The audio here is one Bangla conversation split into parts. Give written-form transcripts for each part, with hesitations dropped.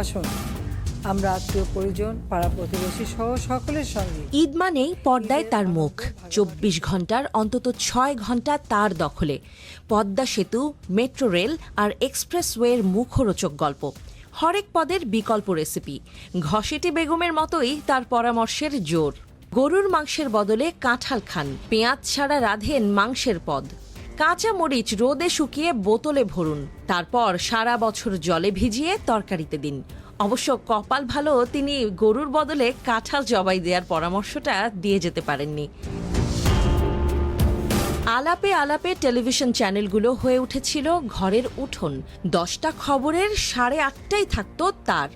আসুন আমরা আত্মীয় পরিজন পাড়া প্রতিবেশী সহ সকলের সঙ্গে ঈদ মানেই পর্দায় তার মুখ, ২৪ ঘন্টার অন্তত ৬ ঘন্টা তার দখলে। পদ্মা সেতু, মেট্রো রেল আর এক্সপ্রেসওয়ের মুখরোচক গল্প, হরেক পদের বিকল্প রেসিপি। ঘসেটি বেগমের মতোই তার পরামর্শের জোর। গরুর মাংসের বদলে কাঁঠাল খান, পেঁয়াজ ছাড়া রাঁধেন মাংসের পদ। কাঁচা মরিচ রোদে শুকিয়ে বোতলে ভরুন, তারপর সারা বছর জলে ভিজিয়ে তরকারিতে দিন। অবশ্য কপাল ভালো, তিনি গরুর বদলে কাঁঠাল জবাই দেওয়ার পরামর্শটা দিয়ে যেতে পারেননি। আলাপে আলাপে টেলিভিশন চ্যানেলগুলো হয়ে উঠেছিল ঘরের উঠোন। 10টা খবরের 8:30টাই থাকতো তার।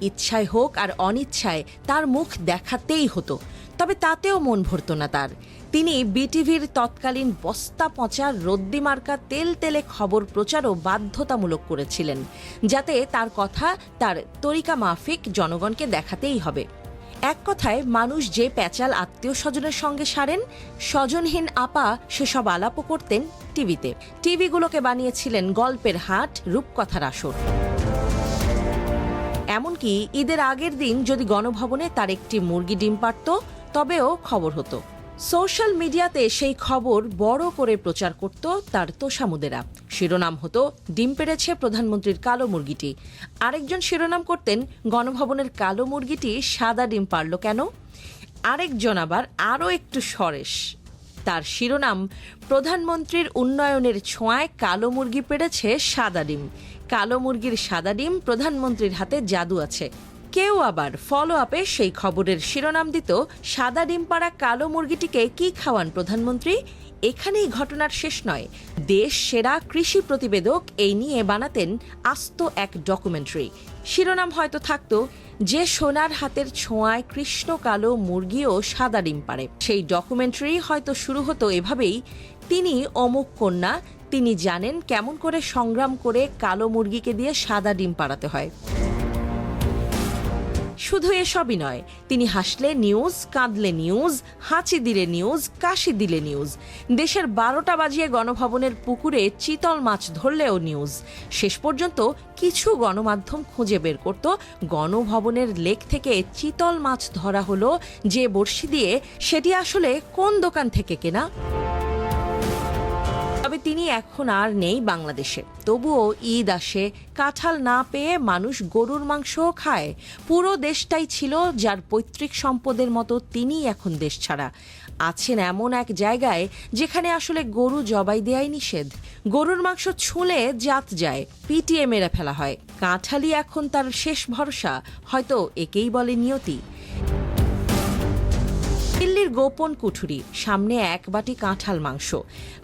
ইচ্ছায় হোক আর অনিচ্ছায় তার মুখ দেখাতেই হতো। তবে তাতেও মন ভরত না তার। তিনি বিটিভির তৎকালীন বস্তা পচা রদ্দি মার্কা তেল তেলে খবর প্রচারও বাধ্যতামূলক করেছিলেন, যাতে তার কথা তার তরিকা মাফিক জনগণকে দেখাতেই হবে। এক কথায়, মানুষ যে প্যাচাল আত্মীয় স্বজনের সঙ্গে সারেন, স্বজনহীন আপা সেসব আলাপও করতেন টিভিতে। টিভিগুলোকে বানিয়েছিলেন গল্পের হাট, রূপকথার আসর। এমনকি ঈদের আগের দিন যদি গণভবনে তার একটি মুরগি ডিম পারত, তবেও খবর হতো। সোশ্যাল মিডিয়াতে সেই খবর বড় করে প্রচার করত তার তোষামুদেরা। শিরোনাম হতো, ডিম পেড়েছে প্রধানমন্ত্রীর কালো মুরগিটি। আরেকজন শিরোনাম করতেন, গণভবনের কালো মুরগিটি সাদা ডিম পারল কেন? আরেকজন আবার আরও একটু সরেস, তার শিরোনাম, প্রধানমন্ত্রীর উন্নয়নের ছোঁয়ায় কালো মুরগি পেড়েছে সাদা ডিম। কালো মুরগির সাদা ডিম, প্রধানমন্ত্রীর হাতে জাদু আছে। কেউ আবার ফলো আপে সেই খবরের শিরোনাম দিত, সাদা ডিম পাড়া কালো মুরগিটিকে কি খাওয়ান প্রধানমন্ত্রী? এখানেই ঘটনার শেষ নয়। দেশ সেরা কৃষি প্রতিবেদক এই নিয়ে বানাতেন আস্ত এক ডকুমেন্টারি। শিরোনাম হয়তো থাকতো, যে সোনার হাতের ছোঁয়ায় কৃষ্ণ কালো মুরগিও সাদা ডিম পারে। সেই ডকুমেন্টারি হয়তো শুরু হতো এভাবেই, তিনি অমুক কন্যা, তিনি জানেন কেমন করে সংগ্রাম করে কালো মুরগিকে দিয়ে সাদা ডিম পাড়াতে হয়। শুধু এসবই নয়, তিনি হাসলে নিউজ, কাঁদলে নিউজ, হাঁচি দিলে নিউজ, কাশি দিলে নিউজ। দেশের 12টা বাজিয়ে গণভবনের পুকুরে চিতল মাছ ধরলেও নিউজ। শেষ পর্যন্ত কিছু গণমাধ্যম খুঁজে বের করত, গণভবনের লেক থেকে চিতল মাছ ধরা হলো যে বড়শি দিয়ে, সেটি আসলে কোন দোকান থেকে কেনা। তবে তিনি এখন আর নেই বাংলাদেশে। তবুও ঈদ আসে, কাঁঠাল না পেয়ে মানুষ গরুর মাংসও খায়। পুরো দেশটাই ছিল যার পৈতৃক সম্পদের মতো, তিনিই এখন দেশ ছাড়া। আছেন এমন এক জায়গায় যেখানে আসলে গরু জবাই দেয়াই নিষেধ। গরুর মাংস ছুঁলে জাত যায়, পিটিয়ে মেরে ফেলা হয়। কাঁঠালই এখন তার শেষ ভরসা, হয়তো একেই বলে নিয়তি। দিল্লির গোপন কুঠুরি, সামনে এক বাটি কাঁঠাল মাংস,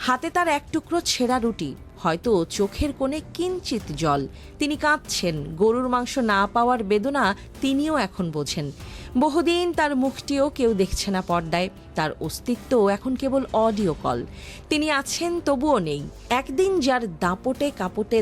হাতে তার এক টুকরো ছেঁড়া রুটি, হয়তো চোখের কোণে কিঞ্চিত জল। তিনি কাঁদছেন, গরুর মাংস না পাওয়ার বেদনা তিনিও এখন বোঝেন। বহুদিন তার মুখটিও কেউ দেখছে না পর্দায়, তার অস্তিত্ব এখন কেবল অডিও কল। তিনি আছেন, তবুও নেই। একদিন যার দাপটে কাপটে